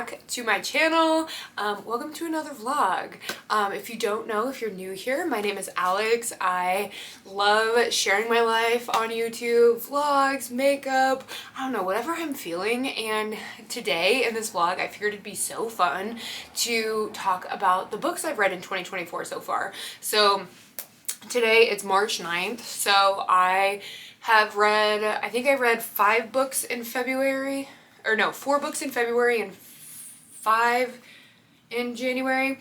back to my channel. Welcome to another vlog. If you don't know, if you're new here, my name is Alex. I love sharing my life on YouTube, vlogs, makeup, I don't know, whatever I'm feeling. And today in this vlog, I figured it'd be so fun to talk about the books I've read in 2024 so far. So today it's March 9th, so I have read, I think I read 5 books in February, or no, 4 books in February and 5 in January.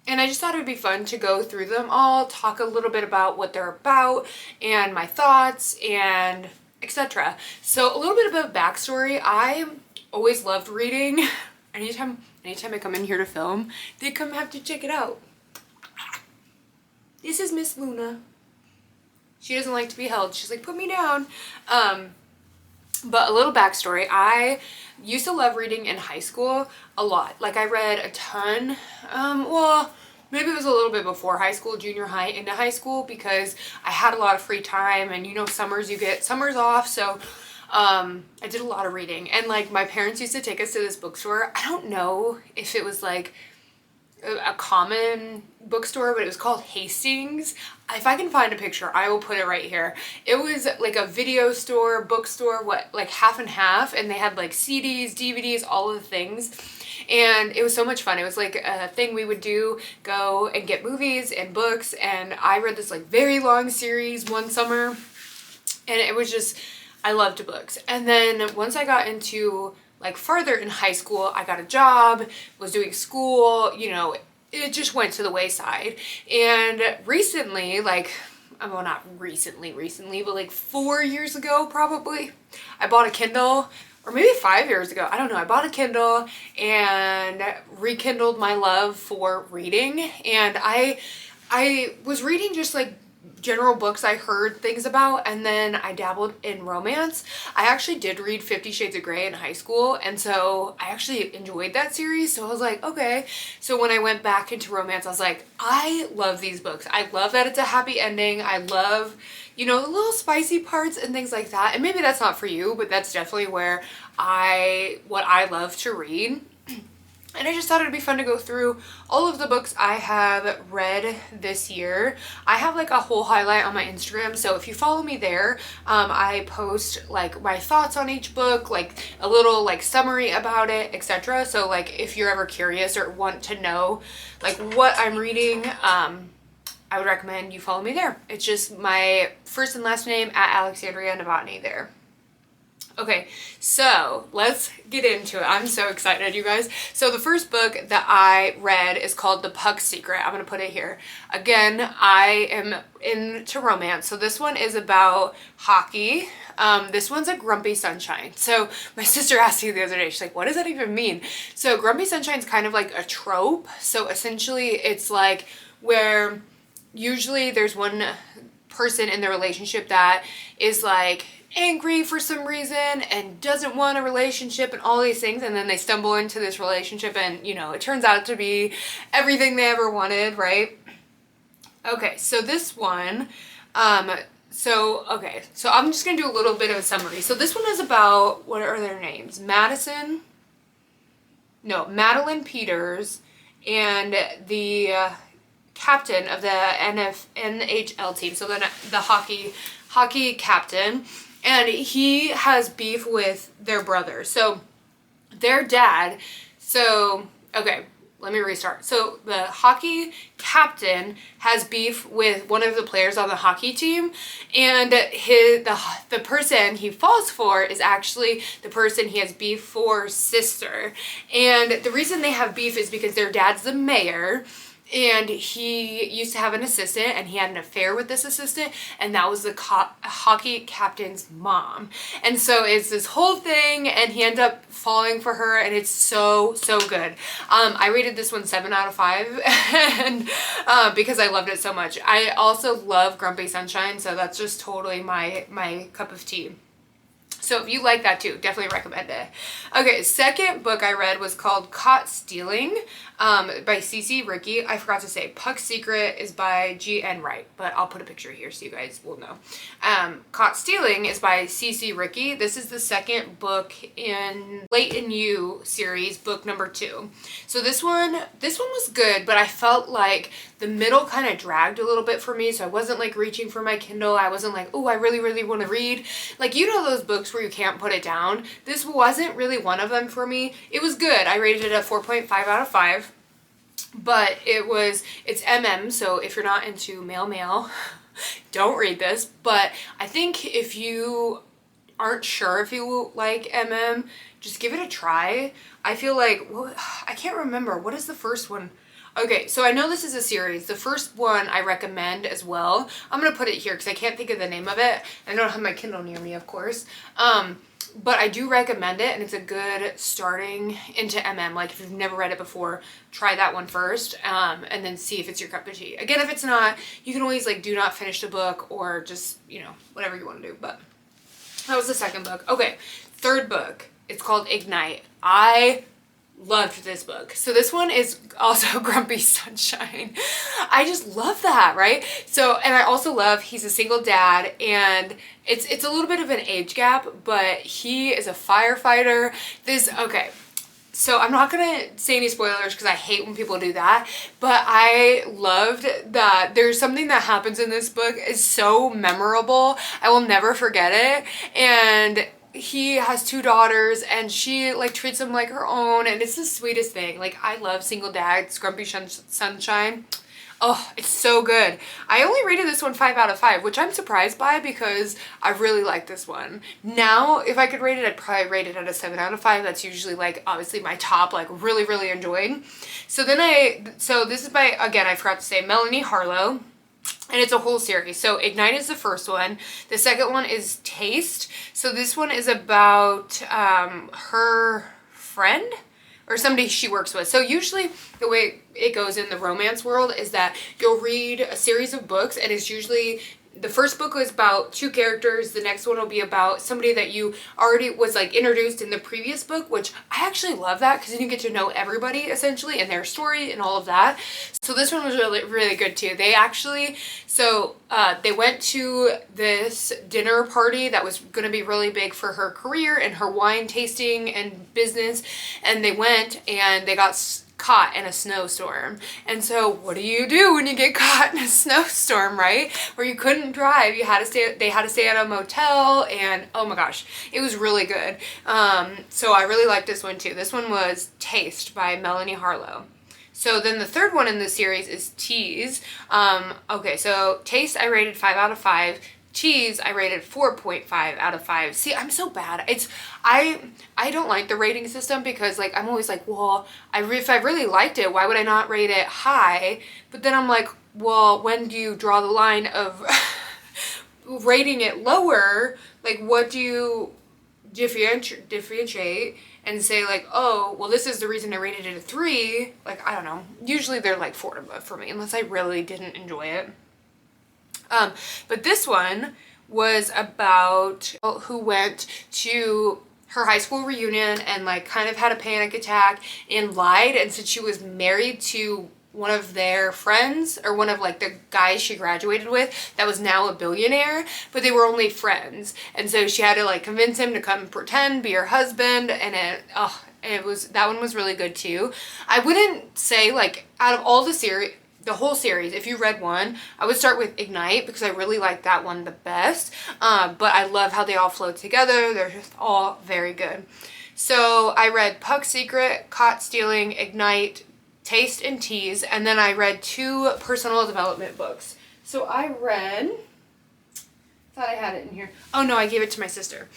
And I just thought it would be fun to go through them all, talk a little bit about what they're about and my thoughts and etc. So a little bit of a backstory. I always loved reading. Anytime I come in here to film, they come have to check it out. This is Miss Luna. She doesn't like to be held. She's like, put me down. But a little backstory. I used to love reading in high school a lot. Like I read a ton. Well, maybe it was a little bit before high school, junior high into high school, because I had a lot of free time, and you know, summers you get summers off. So I did a lot of reading, and like my parents used to take us to this bookstore. I don't know if it was like a common bookstore, but it was called Hastings. If I can find a picture, I will put it right here. It was like a video store, bookstore, like half and half, and they had like CDs, DVDs, all of the things. And it was so much fun. It was like a thing we would do, go and get movies and books, and I read this like very long series one summer, and it was just, I loved books. And then once I got into like farther in high school, I got a job, was doing school, you know, it just went to the wayside. And recently, like, well, not recently, but like 4 years ago probably, I bought a Kindle, or maybe 5 years ago, I don't know. I bought a Kindle and rekindled my love for reading. And I was reading just like general books I heard things about, and then I dabbled in romance. I actually did read 50 Shades of Grey in high school, and so I actually enjoyed that series. So I was like, okay. So when I went back into romance, I was like, I love these books. I love that it's a happy ending. I love, you know, the little spicy parts and things like that. And maybe that's not for you, but that's definitely what I love to read. And I just thought it'd be fun to go through all of the books I have read this year. I have like a whole highlight on my Instagram, so if you follow me there, I post like my thoughts on each book, like a little like summary about it, etc. So like if you're ever curious or want to know like what I'm reading, I would recommend you follow me there. It's just my first and last name at Alexandria there. Okay, so let's get into it. I'm so excited, you guys. So the first book that I read is called The Puck's Secret. I'm going to put it here. Again, I am into romance. So this one is about hockey. This one's a Grumpy Sunshine. So my sister asked me the other day, she's like, what does that even mean? So Grumpy Sunshine's kind of like a trope. So essentially it's like where usually there's one person in the relationship that is like angry for some reason and doesn't want a relationship and all these things, and then they stumble into this relationship and, you know, it turns out to be everything they ever wanted, right? Okay, so this one, so I'm just gonna do a little bit of a summary. So this one is about, what are their names? Madeline Peters and the captain of the NHL team, so the hockey captain, and he has beef with their brother. So their dad, okay, let me restart. So the hockey captain has beef with one of the players on the hockey team, and the person he falls for is actually the person he has beef for's sister. And the reason they have beef is because their dad's the mayor, and he used to have an assistant, and he had an affair with this assistant, and that was the hockey captain's mom. And so it's this whole thing, and he ended up falling for her, and it's so good. I rated this one 7 out of 5 and because I loved it so much. I also love Grumpy Sunshine, so that's just totally my cup of tea. So if you like that too, definitely recommend it. Okay, second book I read was called Caught Stealing by CC Ricky. I forgot to say, Puck's Secret is by G.N. Wright, but I'll put a picture here so you guys will know. Caught Stealing is by CC Ricky. This is the second book in Late in You series, book number 2. So this one was good, but I felt like the middle kind of dragged a little bit for me, so I wasn't like reaching for my Kindle. I wasn't like, oh, I really, really want to read. Like, you know those books where you can't put it down? This wasn't really one of them for me. It was good. I rated it a 4.5 out of 5, but it's MM, so if you're not into male, don't read this. But I think if you aren't sure if you like MM, just give it a try. I feel like, I can't remember. What is the first one? Okay, so I know this is a series. The first one I recommend as well. I'm going to put it here because I can't think of the name of it. I don't have my Kindle near me, of course. But I do recommend it, and it's a good starting into MM. Like, if you've never read it before, try that one first, and then see if it's your cup of tea. Again, if it's not, you can always, like, do not finish the book or just, you know, whatever you want to do. But that was the second book. Okay, third book. It's called Ignite. I loved this book. So this one is also Grumpy Sunshine. I just love that, right? So, and I also love, he's a single dad, and it's a little bit of an age gap, but he is a firefighter. Okay, so I'm not gonna say any spoilers because I hate when people do that, but I loved that there's something that happens in this book is so memorable. I will never forget it. And he has 2 daughters, and she like treats them like her own, and it's the sweetest thing. Like, I love single dads, Grumpy Sunshine. Oh, it's so good. I only rated this one 5 out of 5, which I'm surprised by because I really like this one. Now, if I could rate it, I'd probably rate it at a 7 out of 5. That's usually like obviously my top, like really, really enjoyed. So this is by, again, I forgot to say, Melanie Harlow. And it's a whole series. So Ignite is the first one. The second one is Taste. So this one is about her friend or somebody she works with. So usually the way it goes in the romance world is that you'll read a series of books, and it's usually the first book was about 2 characters. The next one will be about somebody that you already was like introduced in the previous book, which I actually love that because then you get to know everybody essentially and their story and all of that. So this one was really, really good too. They actually, they went to this dinner party that was going to be really big for her career and her wine tasting and business. And they went and they got caught in a snowstorm. And so what do you do when you get caught in a snowstorm, right? Where you couldn't drive, they had to stay at a motel, and oh my gosh, it was really good. So I really liked this one too. This one was Taste by Melanie Harlow. So then the third one in the series is Tease. Okay, so Taste I rated 5 out of 5. Cheese I rated 4.5 out of 5. See, I'm so bad. I don't like the rating system because like I'm always like, well, if I really liked it, why would I not rate it high? But then I'm like, well, when do you draw the line of rating it lower? Like, what do you differentiate and say like, oh, well, this is the reason I rated it a 3. Like, I don't know. Usually they're like 4 above for me unless I really didn't enjoy it. But this one was about who went to her high school reunion and like kind of had a panic attack and lied and said she was married to one of their friends or one of like the guys she graduated with that was now a billionaire, but they were only friends. And so she had to like convince him to come pretend, be her husband. And that one was really good too. I wouldn't say like out of all the whole series, if you read one, I would start with Ignite because I really like that one the best. But I love how they all flow together. They're just all very good. So I read Puck's Secret, Caught Stealing, Ignite, Taste, and Tease. And then I read 2 personal development books. So I read, thought I had it in here. Oh no, I gave it to my sister.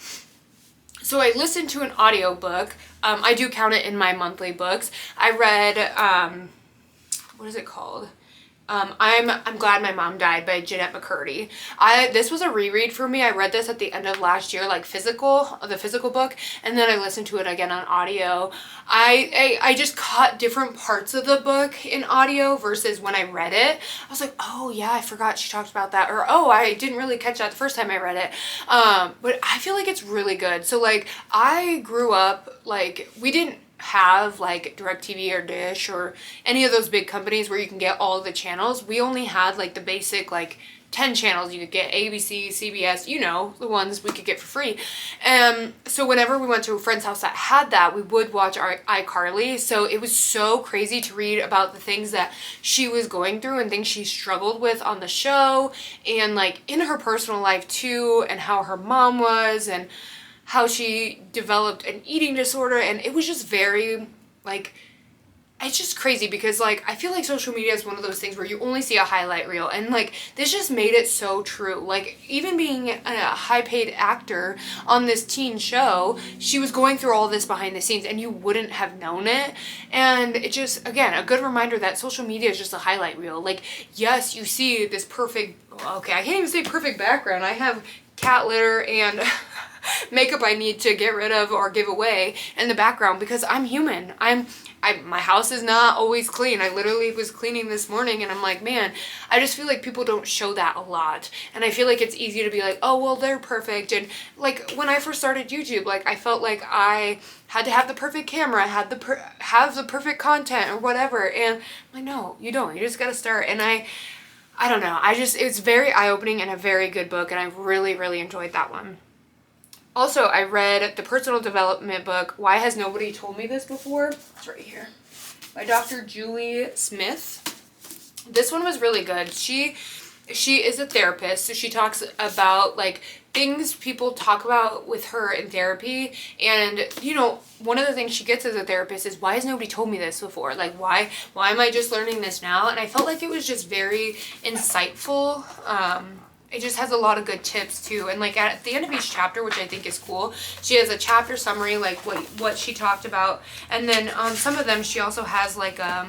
So I listened to an audiobook. I do count it in my monthly books. I read, what is it called? I'm Glad My Mom Died by Jeanette McCurdy. This was a reread for me. I read this at the end of last year, like the physical book, and then I listened to it again on audio. I just caught different parts of the book in audio versus when I read it. I was like, oh yeah, I forgot she talked about that, or oh, I didn't really catch that the first time I read it. But I feel like it's really good. So like, I grew up, like, we didn't have like DirecTV or Dish or any of those big companies where you can get all the channels. We only had like the basic like 10 channels you could get: ABC, CBS, you know, the ones we could get for free. So whenever we went to a friend's house that had that, we would watch our iCarly. So it was so crazy to read about the things that she was going through and things she struggled with on the show, and like in her personal life too, and how her mom was, and how she developed an eating disorder. And it was just very, like, it's just crazy because, like, I feel like social media is one of those things where you only see a highlight reel, and, like, this just made it so true. Like, even being a high-paid actor on this teen show, she was going through all this behind the scenes, and you wouldn't have known it. And it just, again, a good reminder that social media is just a highlight reel. Like, yes, you see this perfect, okay, I can't even say perfect background. I have cat litter and makeup I need to get rid of or give away in the background because I'm human. My house is not always clean. I literally was cleaning this morning, and I'm like, man, I just feel like people don't show that a lot. And I feel like it's easy to be like, oh, well, they're perfect. And like when I first started YouTube, like I felt like I had to have the perfect camera, have the perfect content or whatever. And I'm like, no, you don't. You just got to start. And I don't know. It's very eye-opening and a very good book, and I really, really enjoyed that one. Also, I read the personal development book, Why Has Nobody Told Me This Before? It's right here. By Dr. Julie Smith. This one was really good. She is a therapist, so she talks about, like, things people talk about with her in therapy. And, you know, one of the things she gets as a therapist is, why has nobody told me this before? Like, why am I just learning this now? And I felt like it was just very insightful. It just has a lot of good tips too. And like at the end of each chapter, which I think is cool, she has a chapter summary, like what she talked about. And then on some of them, she also has like, I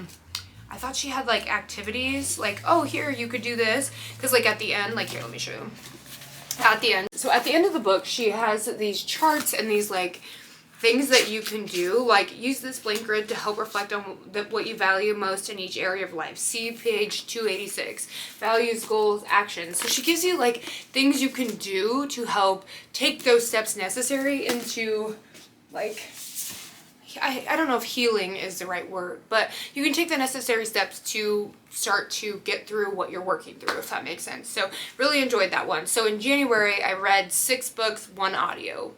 thought she had like activities, like, oh, here, you could do this. Cause like at the end, like here, let me show you. At the end. So at the end of the book, she has these charts and these like things that you can do, like use this blank grid to help reflect on what you value most in each area of life. See page 286, values, goals, actions. So she gives you like things you can do to help take those steps necessary into, like, I don't know if healing is the right word, but you can take the necessary steps to start to get through what you're working through, if that makes sense. So really enjoyed that one. So in January, I read 6 books, 1 audio.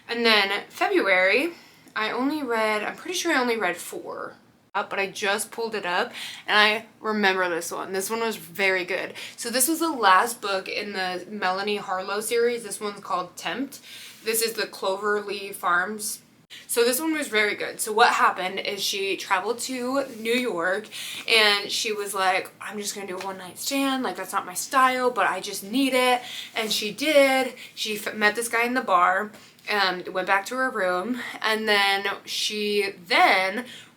And then February, I'm pretty sure I only read 4, but I just pulled it up and I remember this one. This one was very good. So this was the last book in the Melanie Harlow series. This one's called Tempt. This is the Cloverleaf Farms. So this one was very good. So what happened is she traveled to New York and she was like, I'm just gonna do a one-night stand. Like, that's not my style, but I just need it. And she did. She met this guy in the bar and went back to her room, and then she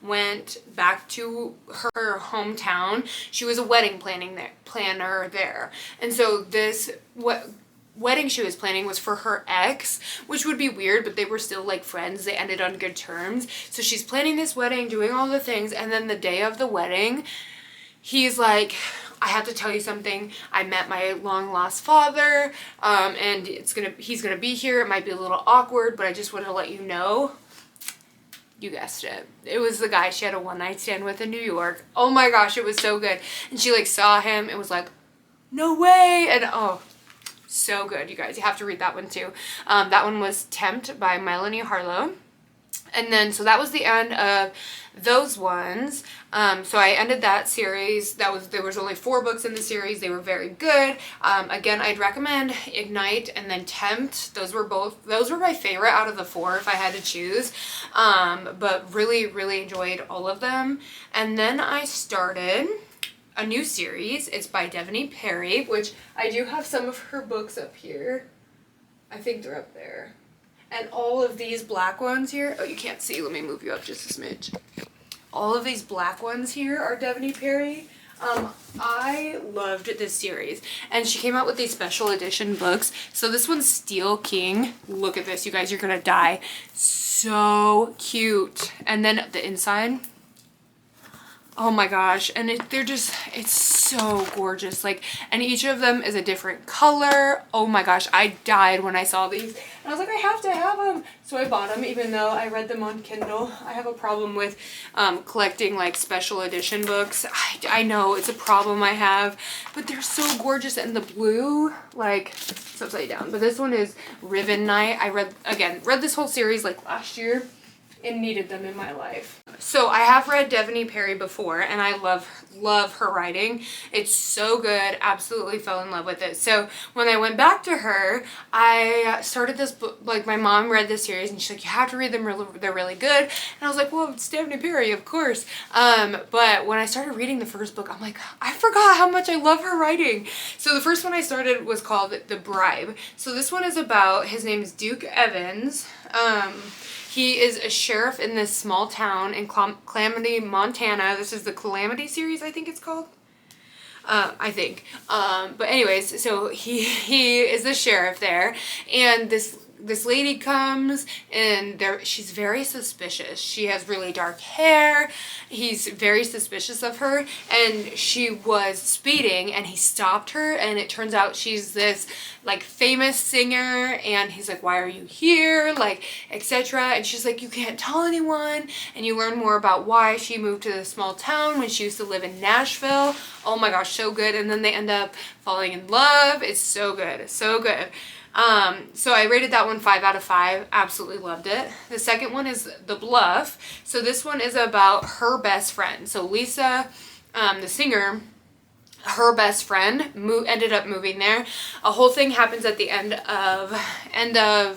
went back to her hometown. She was a wedding planner there. And so this wedding she was planning was for her ex, which would be weird, but they were still like friends. They ended on good terms. So she's planning this wedding, doing all the things, and then the day of the wedding, he's like, I have to tell you something. I met my long lost father, and he's gonna be here. It might be a little awkward, but I just want to let you know. You guessed it. It was the guy she had a one-night stand with in New York. Oh my gosh, it was so good. And she like saw him and was like, no way. And oh, so good, you guys. You have to read that one too. That one was Tempt by Melanie Harlow. And then, so that was the end of those ones. So I ended that series. There was only 4 books in the series. They were very good. Again, I'd recommend Ignite and then Tempt. Those were my favorite out of the 4 if I had to choose. But really, really enjoyed all of them. And then I started a new series. It's by Devoney Perry, which I do have some of her books up here. I think they're up there. And all of these black ones here, oh, you can't see, let me move you up just a smidge. All of these black ones here are Devoney Perry. I loved this series, and she came out with these special edition books. So this one's Steel King. Look at this, you guys, you're gonna die. So cute. And then the inside, oh my gosh, and it's so gorgeous. Like, and each of them is a different color. Oh my gosh, I died when I saw these. And I was like, I have to have them. So I bought them, even though I read them on Kindle. I have a problem with collecting like special edition books. I know it's a problem I have, but they're so gorgeous. And the blue, like, it's upside down. But this one is Ribbon Night. I read this whole series like last year and needed them in my life. So I have read Devney Perry before, and I love her writing. It's so good. Absolutely fell in love with it. So when I went back to her, I started this book. Like, my mom read this series, and she's like, you have to read them, they're really good. And I was like, well, it's Devney Perry, of course. But when I started reading the first book, I'm like, I forgot how much I love her writing. So the first one I started was called The Bribe. So this one is about, his name is Duke Evans. He is a sheriff in this small town in Calamity, Montana. This is the Calamity series, I think it's called. I think. But anyways, so he is the sheriff there, and this lady comes, and she's very suspicious. She has really dark hair. He's very suspicious of her, and she was speeding, and he stopped her, and it turns out she's this like famous singer, and he's like, why are you here, like, etc. And she's like, you can't tell anyone. And you learn more about why she moved to this small town when she used to live in Nashville. Oh my gosh, so good. And then they end up falling in love. It's so good, so good. So I rated that one 5 out of 5. Absolutely loved it. The second one is The Bluff. So this one is about her best friend. So Lisa, the singer, her best friend ended up moving there. A whole thing happens at the end of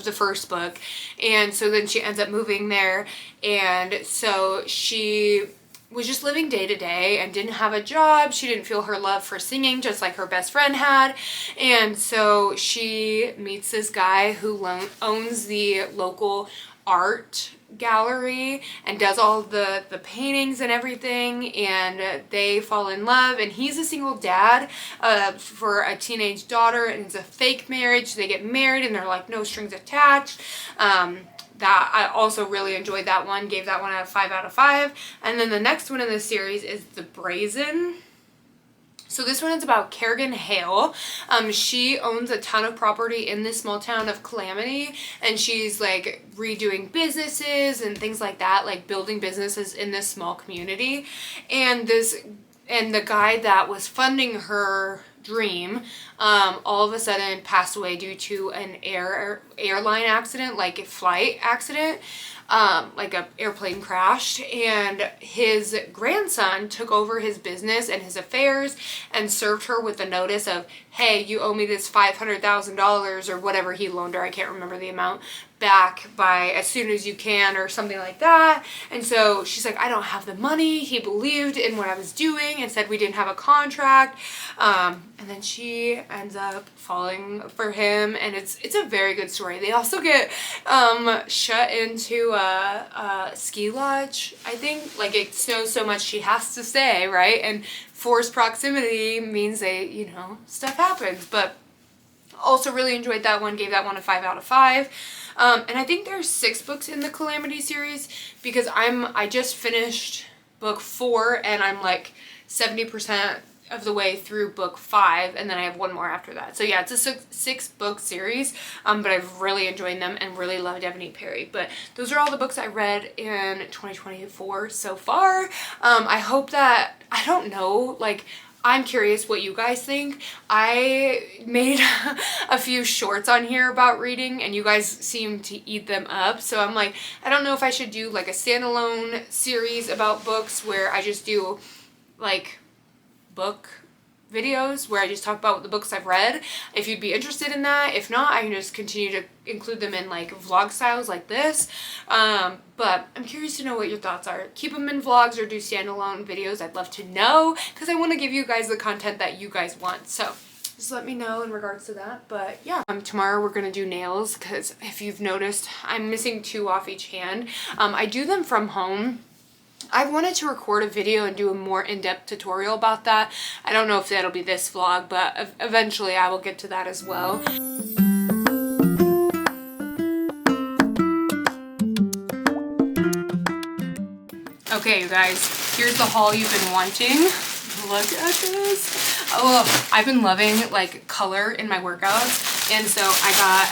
the first book, and so then she ends up moving there, and so she was just living day to day and didn't have a job. She didn't feel her love for singing, just like her best friend had. And so she meets this guy who owns the local art gallery and does all the paintings and everything, and they fall in love. And he's a single dad for a teenage daughter, and it's a fake marriage. They get married, and they're like no strings attached. That I also really enjoyed that one, gave that one a 5 out of 5. And then the next one in this series is The Brazen. So this one is about Kerrigan Hale. She owns a ton of property in this small town of Calamity, and she's like redoing businesses and things like that, like building businesses in this small community. And the guy that was funding her dream all of a sudden passed away due to an airline accident, like a flight accident, like an airplane crashed, and his grandson took over his business and his affairs and served her with a notice of, hey, you owe me this $500,000 or whatever he loaned her, I can't remember the amount, back by as soon as you can or something like that. And so she's like, I don't have the money. He believed in what I was doing and said we didn't have a contract. And then she ends up falling for him, and it's a very good story. They also get shut into a ski lodge, I think. Like, it snows so much she has to stay, right? And forced proximity means stuff happens. But also really enjoyed that one, gave that one a 5 out of 5. And I think there's 6 books in the Calamity series, because I just finished book 4, and I'm like 70% of the way through book 5, and then I have one more after that. So yeah, it's a 6 book series, but I've really enjoyed them and really love Devney Perry. But those are all the books I read in 2024 so far. I hope that, I don't know, like, I'm curious what you guys think. I made a few shorts on here about reading, and you guys seem to eat them up. So I'm like, I don't know if I should do like a standalone series about books where I just do like book videos where I just talk about the books I've read, if you'd be interested in that. If not, I can just continue to include them in like vlog styles like this. But I'm curious to know what your thoughts are. Keep them in vlogs or do standalone videos. I'd love to know, because I want to give you guys the content that you guys want. So just let me know in regards to that. But yeah, tomorrow we're gonna do nails, because if you've noticed, I'm missing 2 off each hand. I do them from home, I've wanted to record a video and do a more in-depth tutorial about that. I don't know if that'll be this vlog, but eventually I will get to that as well. Okay, you guys, here's the haul you've been wanting. Look at this. Oh, I've been loving like color in my workouts, and so I got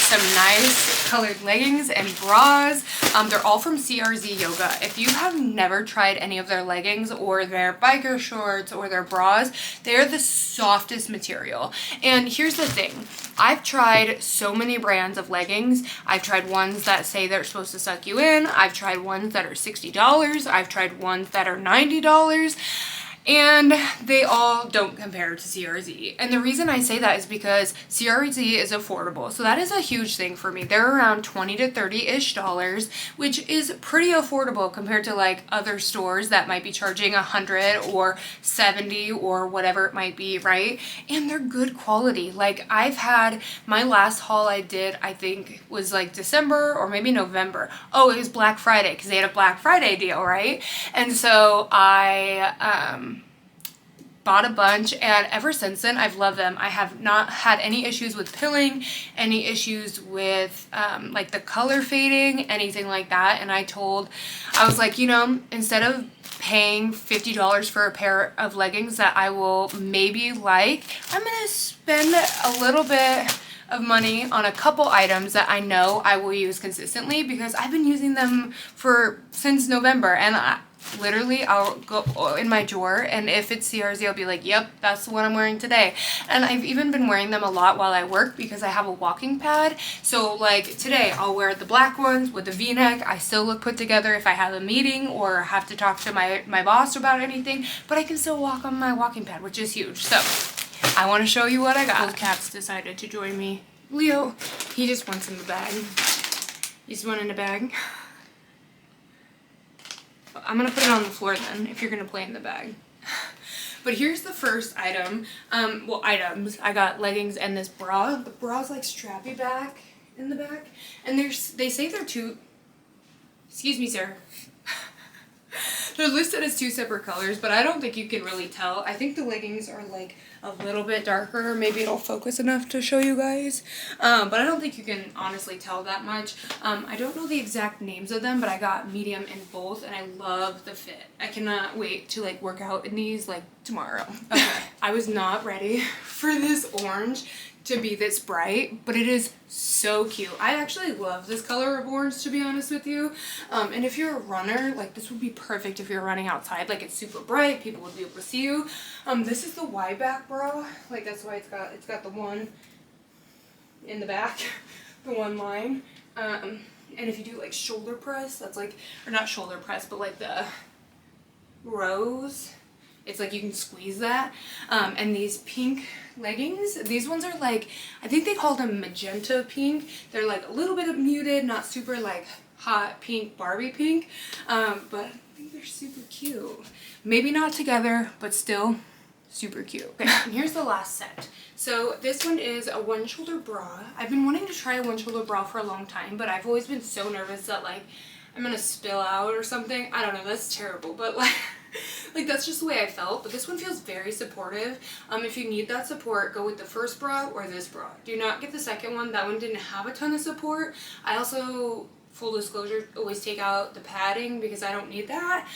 some nice colored leggings and bras. They're all from CRZ Yoga. If you have never tried any of their leggings or their biker shorts or their bras, they're the softest material. And here's the thing. I've tried so many brands of leggings. I've tried ones that say they're supposed to suck you in. I've tried ones that are $60. I've tried ones that are $90. And they all don't compare to CRZ. And the reason I say that is because CRZ is affordable. So that is a huge thing for me. They're around $20 to $30-ish, which is pretty affordable compared to like other stores that might be charging $100 or $70 or whatever it might be, right? And they're good quality. Like I've had my last haul I did, I think was like December or maybe November. Oh, it was Black Friday because they had a Black Friday deal, right? And so I bought a bunch, and ever since then I've loved them. I have not had any issues with pilling, any issues with like the color fading, anything like that. And I was like, you know, instead of paying $50 for a pair of leggings that I will maybe like, I'm gonna spend a little bit of money on a couple items that I know I will use consistently, because I've been using them since November, and literally I'll go in my drawer, and if it's CRZ I'll be like, yep, that's the one I'm wearing today. And I've even been wearing them a lot while I work because I have a walking pad. So like today I'll wear the black ones with the v-neck. I still look put together if I have a meeting or have to talk to my boss about anything, but I can still walk on my walking pad, which is huge. So I want to show you what I got. Both cats decided to join me. Leo, he just wants in the bag. He's one in the bag. I'm gonna put it on the floor then, if you're gonna play in the bag. But here's the first item. Well, items. I got leggings and this bra. The bra's like strappy back in the back. And they say they're two... Excuse me, sir. They're listed as two separate colors, but I don't think you can really tell. I think the leggings are like a little bit darker. Maybe it'll focus enough to show you guys. But I don't think you can honestly tell that much. I don't know the exact names of them, but I got medium in both, and I love the fit. I cannot wait to like work out in these like tomorrow. Okay, I was not ready for this orange to be this bright, but it is so cute. I actually love this color of orange, to be honest with you. And if you're a runner, like this would be perfect if you're running outside. Like it's super bright, people would be able to see you. This is the wide back bra. Like that's why it's got the one in the back, the one line. And if you do like shoulder press, that's like, or not shoulder press, but like the rows, it's like you can squeeze that. And these pink leggings, these ones are like, I think they call them magenta pink. They're like a little bit of muted, not super like hot pink, Barbie pink. But I think they're super cute. Maybe not together, but still super cute. Okay, and here's the last set. So this one is a one shoulder bra. I've been wanting to try a one shoulder bra for a long time, but I've always been so nervous that like I'm gonna spill out or something. I don't know, that's terrible, but like that's just the way I felt. But this one feels very supportive. If you need that support, go with the first bra or this bra. Do not get the second one. That one didn't have a ton of support. I also, full disclosure, always take out the padding because I don't need that.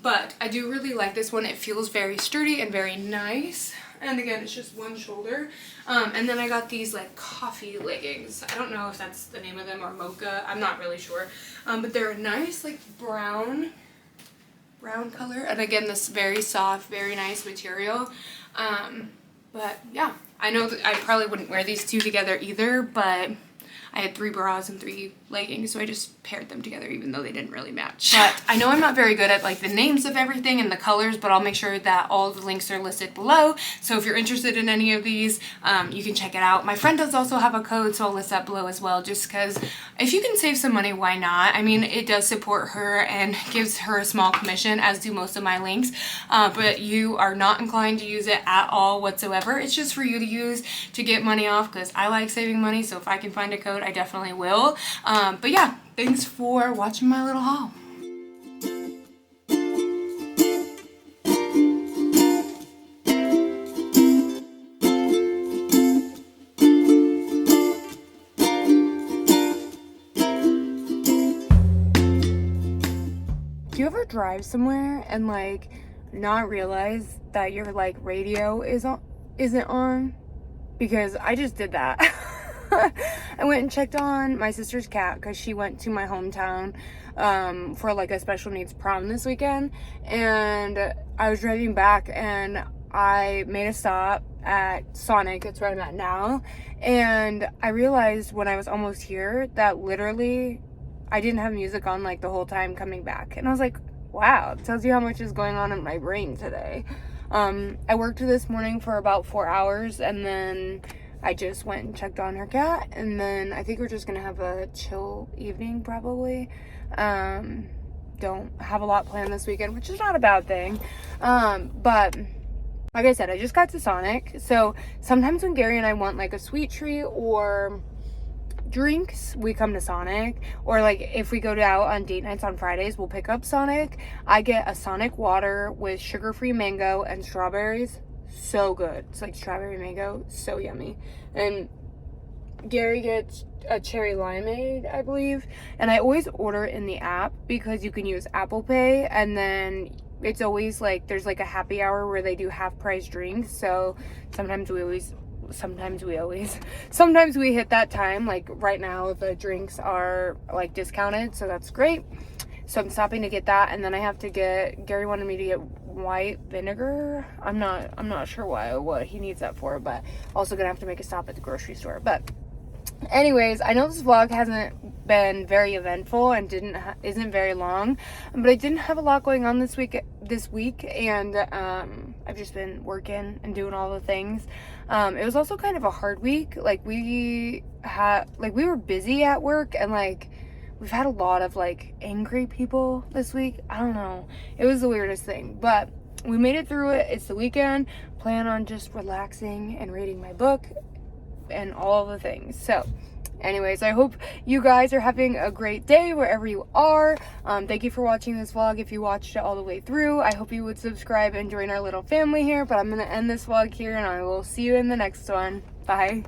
But I do really like this one. It feels very sturdy and very nice. And again, it's just one shoulder. And then I got these like coffee leggings. I don't know if that's the name of them or mocha. I'm not really sure. But they're a nice like brown color, and again this very soft, very nice material. But yeah, I know that I probably wouldn't wear these two together either, but I had 3 bras and 3 leggings, so I just paired them together even though they didn't really match. But I know I'm not very good at like the names of everything and the colors, but I'll make sure that all the links are listed below. So if you're interested in any of these, you can check it out. My friend does also have a code, so I'll list that below as well, just because if you can save some money, why not? I mean, it does support her and gives her a small commission, as do most of my links. But you are not inclined to use it at all whatsoever. It's just for you to use to get money off, because I like saving money, so if I can find a code, I definitely will. But yeah, thanks for watching my little haul. ever drive somewhere and like not realize that your like radio isn't on? Because I just did that. I went and checked on my sister's cat because she went to my hometown for like a special needs prom this weekend, and I was driving back and I made a stop at Sonic, that's where I'm at now, and I realized when I was almost here that literally I didn't have music on like the whole time coming back, and I was like, wow, it tells you how much is going on in my brain today. I worked this morning for about 4 hours, and then I just went and checked on her cat, and then I think we're just gonna have a chill evening probably. Don't have a lot planned this weekend, which is not a bad thing. But like I said, I just got to Sonic, so sometimes when Gary and I want like a sweet treat or drinks, we come to Sonic, or like if we go out on date nights on Fridays, we'll pick up Sonic. I get a Sonic water with sugar-free mango and strawberries. So good. It's like strawberry mango, so yummy. And Gary gets a cherry limeade, I believe, and I always order in the app because you can use Apple Pay, and then it's always like there's like a happy hour where they do half price drinks, so sometimes we hit that time. Like right now the drinks are like discounted, so that's great. So I'm stopping to get that, and then I have to get, Gary wanted me to get white vinegar. I'm not sure what he needs that for, but also gonna have to make a stop at the grocery store. But anyways, I know this vlog hasn't been very eventful and isn't very long, but I didn't have a lot going on this week, and I've just been working and doing all the things. It was also kind of a hard week. Like we were busy at work, and like we've had a lot of like angry people this week. I don't know. It was the weirdest thing, but we made it through it. It's the weekend. Plan on just relaxing and reading my book and all the things. So anyways, I hope you guys are having a great day wherever you are. Thank you for watching this vlog. If you watched it all the way through, I hope you would subscribe and join our little family here. But I'm gonna end this vlog here, and I will see you in the next one. Bye.